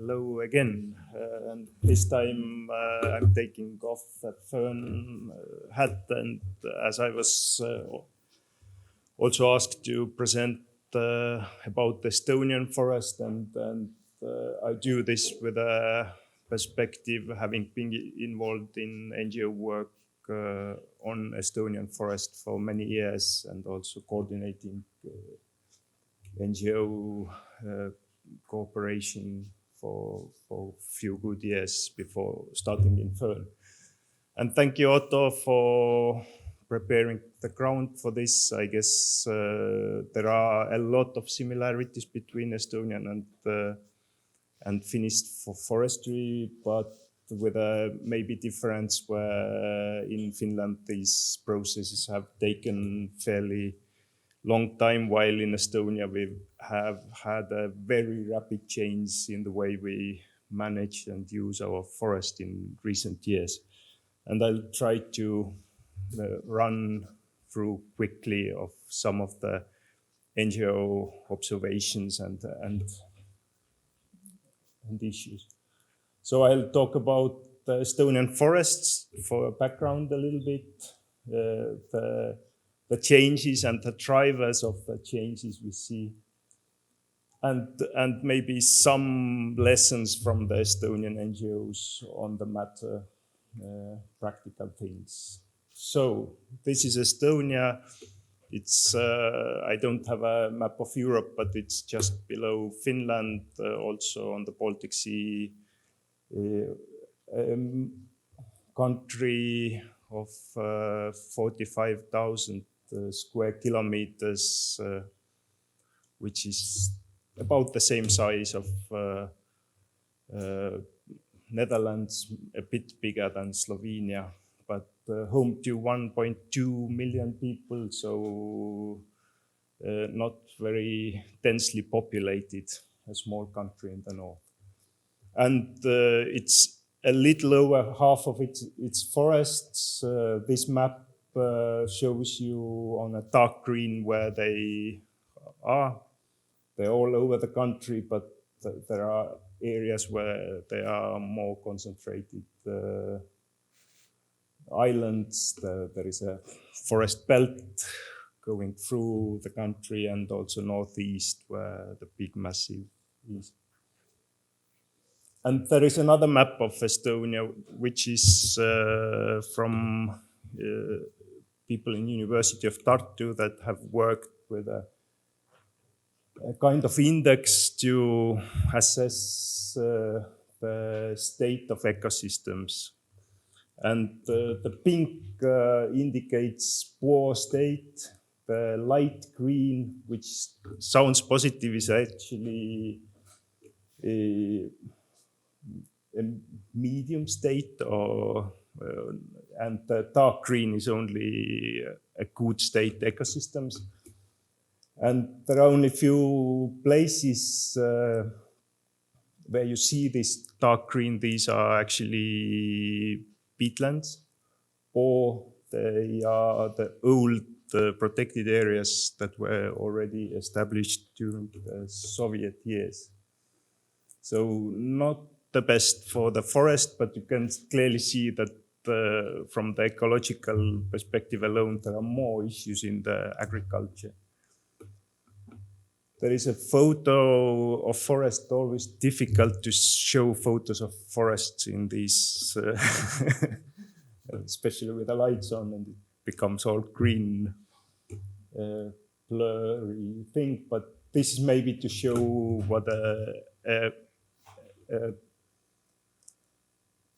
hello again. And this time I'm taking off the Fern hat, and as I was also asked to present about the Estonian forest, and I do this with a perspective having been involved in NGO work on Estonian forest for many years, and also coordinating NGO cooperation for a few good years before starting in Fern. And thank you, Otto, for preparing the ground for this. I guess there are a lot of similarities between Estonian and Finnish forestry, but with a maybe difference where in Finland these processes have taken fairly long time, while in Estonia we have had a very rapid change in the way we manage and use our forest in recent years. And I'll try to run through quickly of some of the NGO observations and issues. So I'll talk about the Estonian forests for a background a little bit, the changes and the drivers of the changes we see, and maybe some lessons from the Estonian NGOs on the matter, practical things. So this is Estonia. It's I don't have a map of Europe, but it's just below Finland, also on the Baltic Sea, country of 45,000 square kilometers, which is about the same size of Netherlands, a bit bigger than Slovenia, but home to 1.2 million people, so not very densely populated, a small country in the north. And it's a little over half of its forests. This map shows you on a dark green where they are. They're all over the country, but there are areas where they are more concentrated. Islands, there is a forest belt going through the country, and also northeast where the big massive is. And there is another map of Estonia, which is from people in University of Tartu that have worked with a kind of index to assess the state of ecosystems. And the pink indicates poor state. The light green, which sounds positive, is actually a medium state, and the dark green is only a good state ecosystems. And there are only few places where you see this dark green. These are actually peatlands, or they are the old protected areas that were already established during the Soviet years. So not the best for the forest, but you can clearly see that from the ecological perspective alone, there are more issues in the agriculture. There is a photo of forest, always difficult to show photos of forests in these, especially with the lights on, and it becomes all green, blurry thing. But this is maybe to show what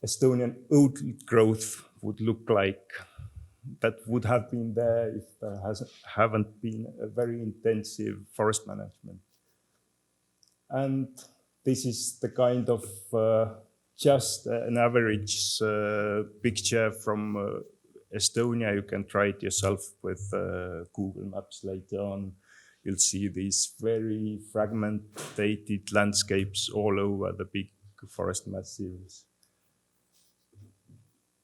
Estonian old growth would look like. That would have been there if there haven't been a very intensive forest management. And this is the kind of just an average picture from Estonia. You can try it yourself with Google Maps later on. You'll see these very fragmented landscapes all over the big forest massives.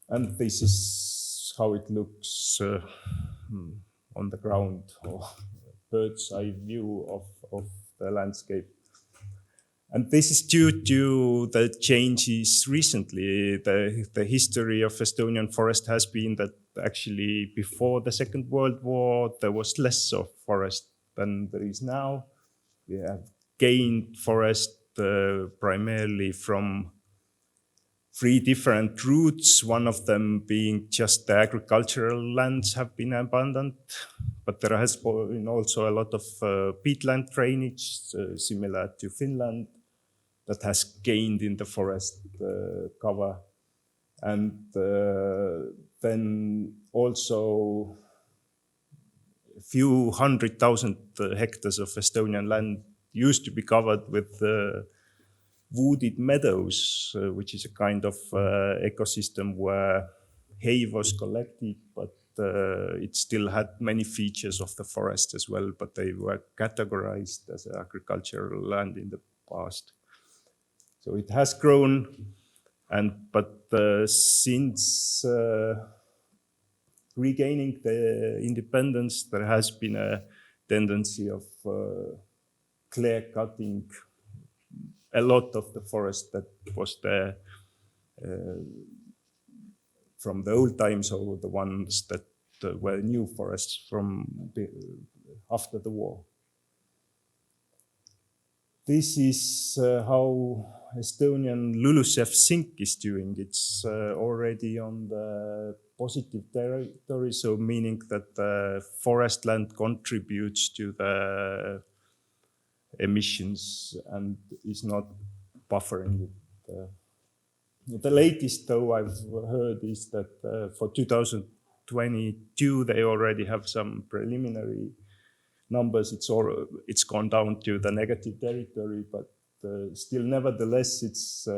And this is how it looks on the ground, or bird's eye view of the landscape. And this is due to the changes recently. The history of Estonian forest has been that actually before the Second World War, there was less of forest than there is now. We have gained forest primarily from 3 different routes, one of them being just the agricultural lands have been abandoned, but there has been also a lot of peatland drainage, similar to Finland, that has gained in the forest cover. And then also a few 100,000 hectares of Estonian land used to be covered with wooded meadows, which is a kind of ecosystem where hay was collected, but it still had many features of the forest as well, but they were categorized as agricultural land in the past. So it has grown, but since regaining the independence, there has been a tendency of clear cutting a lot of the forest that was there from the old times, or the ones that were new forests from after the war. This is how Estonian LULUCF sink is doing. It's already on the positive territory, so meaning that the forest land contributes to the emissions and is not buffering it. The latest, though, I've heard is that for 2022 they already have some preliminary numbers. It's gone down to the negative territory, but still, nevertheless, it's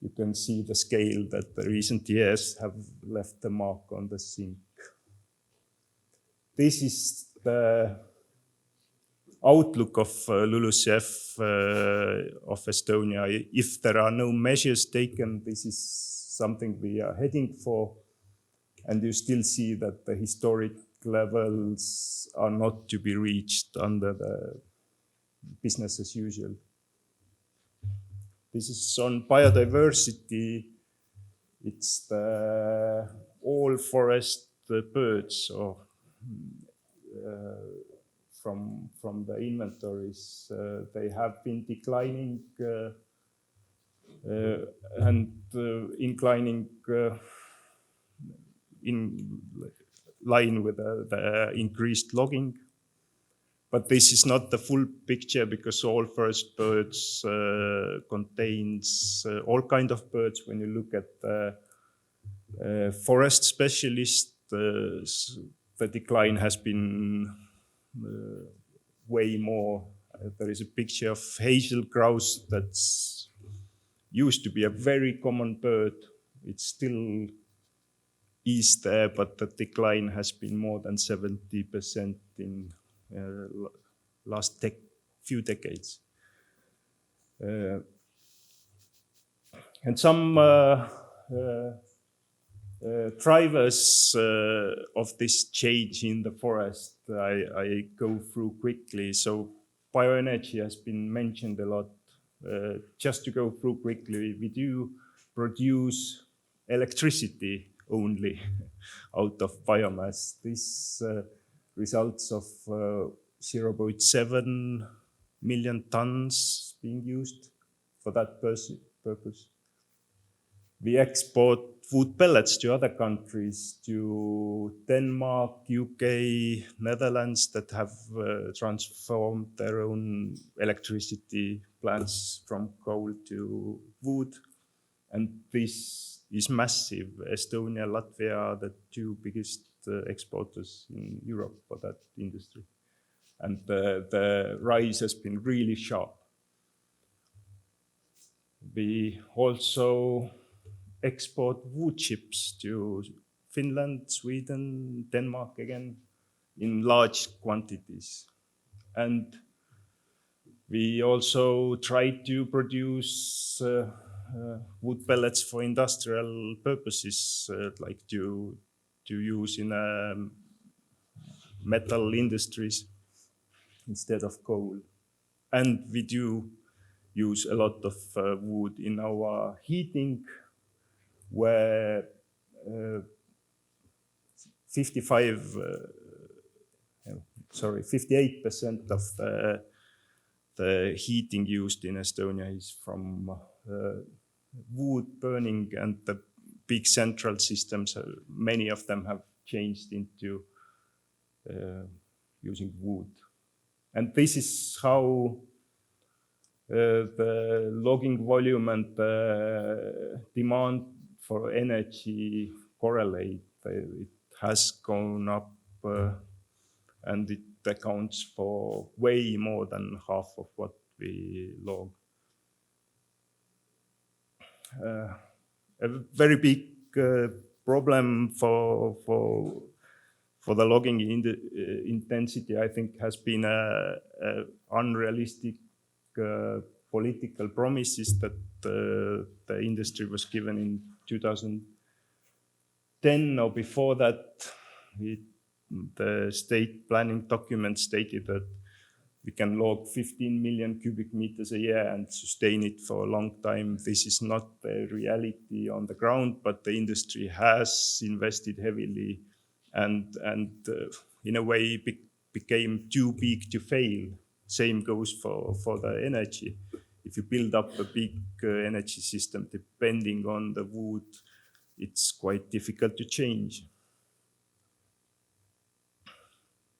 you can see the scale that the recent years have left the mark on the sink. This is the outlook of LULUCF of Estonia. If there are no measures taken, this is something we are heading for. And you still see that the historic levels are not to be reached under the business as usual. This is on biodiversity. It's the all forest birds, or from the inventories. They have been declining and inclining in line with the increased logging. But this is not the full picture, because all forest birds contains all kinds of birds. When you look at the forest specialist, the decline has been way more. There is a picture of hazel grouse that's used to be a very common bird. It still is there, but the decline has been more than 70% in last few decades. And some drivers of this change in the forest, I go through quickly. So bioenergy has been mentioned a lot. Just to go through quickly, we do produce electricity only out of biomass. This results of 0.7 million tons being used for that purpose. We export wood pellets to other countries, to Denmark, UK, Netherlands, that have transformed their own electricity plants from coal to wood. And this is massive. Estonia, Latvia are the 2 biggest exporters in Europe for that industry. And the rise has been really sharp. We also export wood chips to Finland, Sweden, Denmark again, in large quantities. And we also try to produce wood pellets for industrial purposes, like to use in metal industries instead of coal. And we do use a lot of wood in our heating, where 58% of the heating used in Estonia is from wood burning, and the big central systems, many of them have changed into using wood. And this is how the logging volume and the demand for energy correlate. It has gone up and it accounts for way more than half of what we log. A very big problem for the logging intensity, I think, has been unrealistic political promises that the industry was given in 2010 or before that. The state planning document stated that we can log 15 million cubic meters a year and sustain it for a long time. This is not the reality on the ground, but the industry has invested heavily and in a way became too big to fail. Same goes for the energy. If you build up a big energy system depending on the wood, it's quite difficult to change.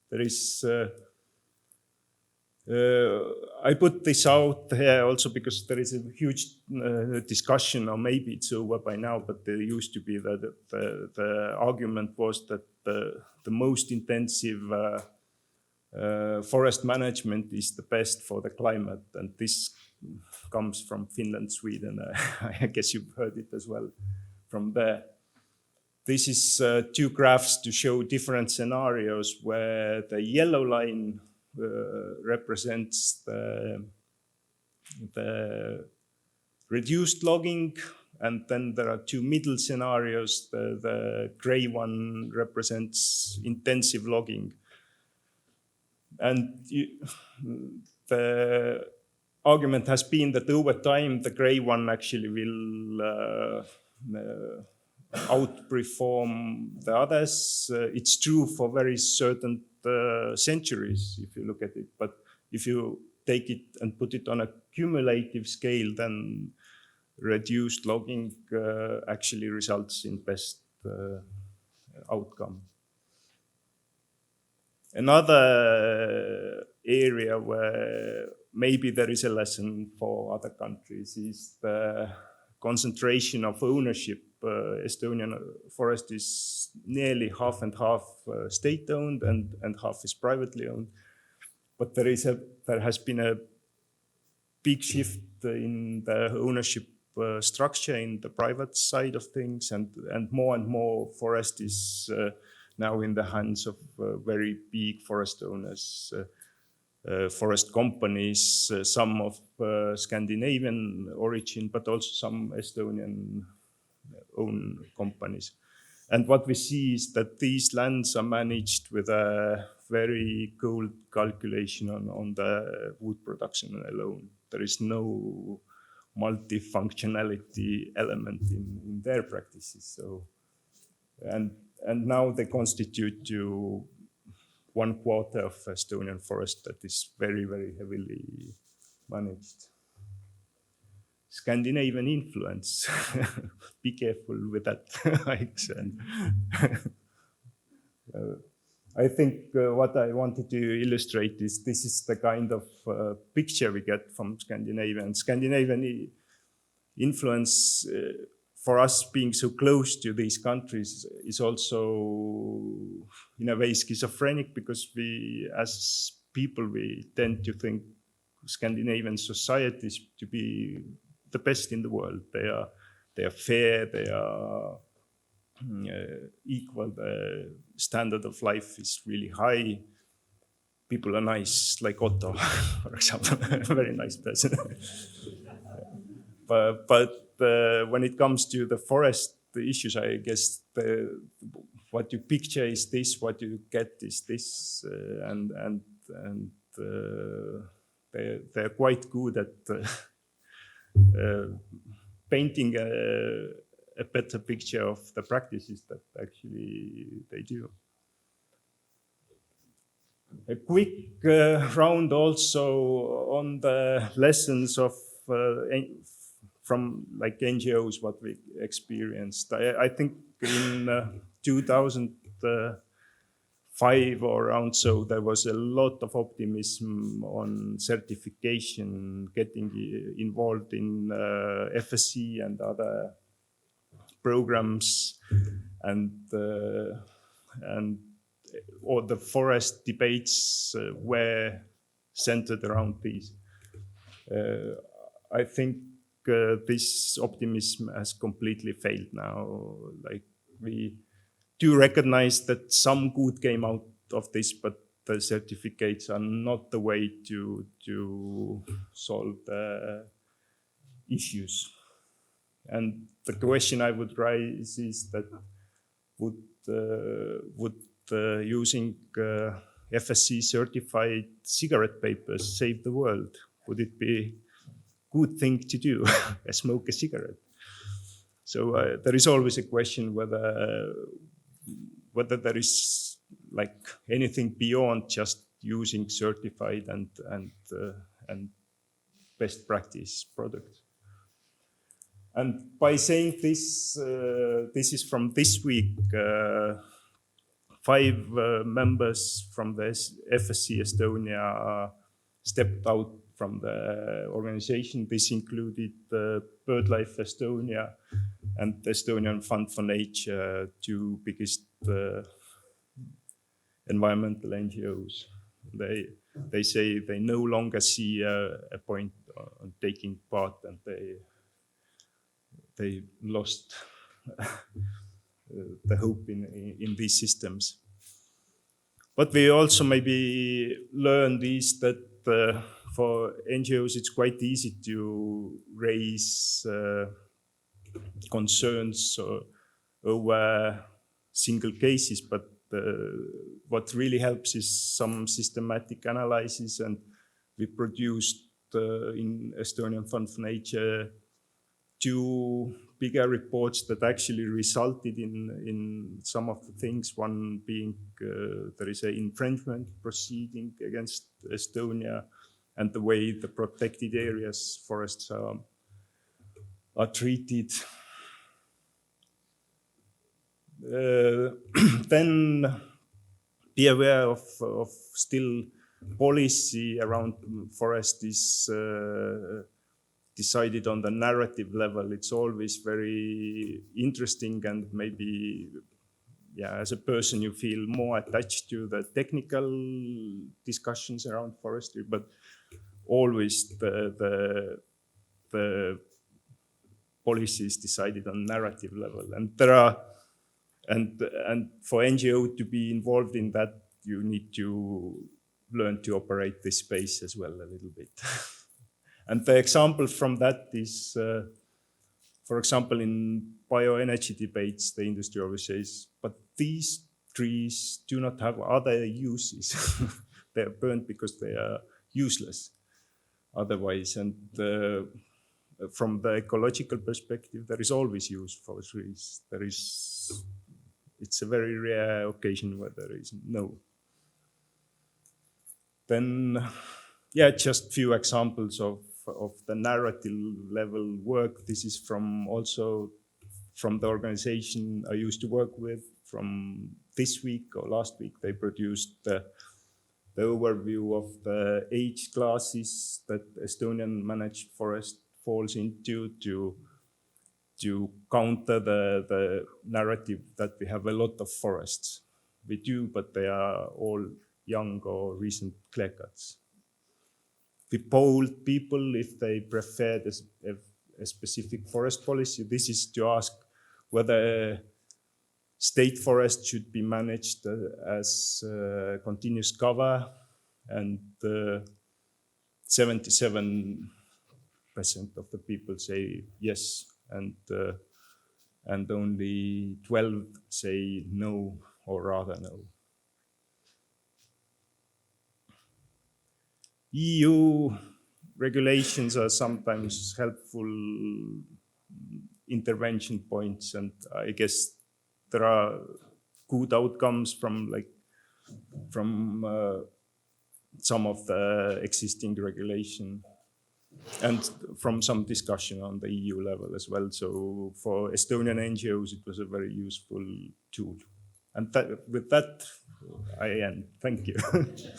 There is, I put this out here also because there is a huge discussion, or maybe it's over by now, but there used to be that the argument was that the most intensive forest management is the best for the climate, and this comes from Finland, Sweden. I guess you've heard it as well from there. This is two graphs to show different scenarios where the yellow line represents the reduced logging, and then there are two middle scenarios. The gray one represents intensive logging. And the argument has been that over time, the gray one actually will outperform the others. It's true for very certain centuries, if you look at it. But if you take it and put it on a cumulative scale, then reduced logging actually results in best outcome. Another area where maybe there is a lesson for other countries is the concentration of ownership. Estonian forest is nearly half and half state-owned and half is privately owned. But there has been a big shift in the ownership structure in the private side of things, and more forest is now in the hands of very big forest owners, forest companies, some of Scandinavian origin, but also some Estonian own companies. And what we see is that these lands are managed with a very cold calculation on the wood production alone. There is no multifunctionality element in their practices. So, and now they constitute to 1/4 of Estonian forest that is very, very heavily managed. Scandinavian influence. Be careful with that. I think what I wanted to illustrate is this is the kind of picture we get from Scandinavia. Scandinavian influence for us being so close to these countries is also in a way schizophrenic, because we as people, we tend to think Scandinavian societies to be the best in the world. They are fair, they are equal, the standard of life is really high. People are nice, like Otto, for example, a very nice person. but when it comes to the forest issues, I guess what you picture is this, what you get is this, and they're quite good at painting a better picture of the practices that actually they do. A quick round also on the lessons of from like NGOs, what we experienced. I think in 2005 or around so, there was a lot of optimism on certification, getting involved in FSC and other programs, and all the forest debates were centered around these. I think this optimism has completely failed now. Like, we do recognize that some good came out of this, but the certificates are not the way to solve the issues. And the question I would raise is that would using FSC certified cigarette papers save the world? Would it be good thing to do, smoke a cigarette? So there is always a question whether there is like anything beyond just using certified and best practice products. And by saying this, this is from this week. 5 members from the FSC Estonia stepped out from the organization. This included BirdLife Estonia and the Estonian Fund for Nature, 2 biggest environmental NGOs. They say they no longer see a point on taking part, and they lost the hope in these systems. What we also maybe learned is that for NGOs, it's quite easy to raise concerns over single cases, but what really helps is some systematic analysis, and we produced in Estonian Fund for Nature 2 bigger reports that actually resulted in some of the things. One being there is an infringement proceeding against Estonia, and the way the protected areas, forests are treated. Then be aware of still policy around forest is decided on the narrative level. It's always very interesting, and maybe, yeah, as a person you feel more attached to the technical discussions around forestry, but always the policy is decided on narrative level. And there are, and for NGO to be involved in that, you need to learn to operate this space as well a little bit. And the example from that is, for example, in bioenergy debates, the industry always says, but these trees do not have other uses. They are burnt because they are useless otherwise. And from the ecological perspective, there is always use for trees. It's a very rare occasion where there is no. Then, yeah, just few examples of the narrative level work. This is also from the organization I used to work with. From this week or last week, they produced the overview of the age classes that Estonian managed forest falls into to counter the narrative that we have a lot of forests. We do, but they are all young or recent clear cuts. We polled people if they preferred a specific forest policy. This is to ask whether state forest should be managed as continuous cover, and 77% of the people say yes, and only 12 say no, or rather no. EU regulations are sometimes helpful intervention points, and I guess there are good outcomes from some of the existing regulation and from some discussion on the EU level as well. So for Estonian NGOs, it was a very useful tool. And with that, I end. Thank you.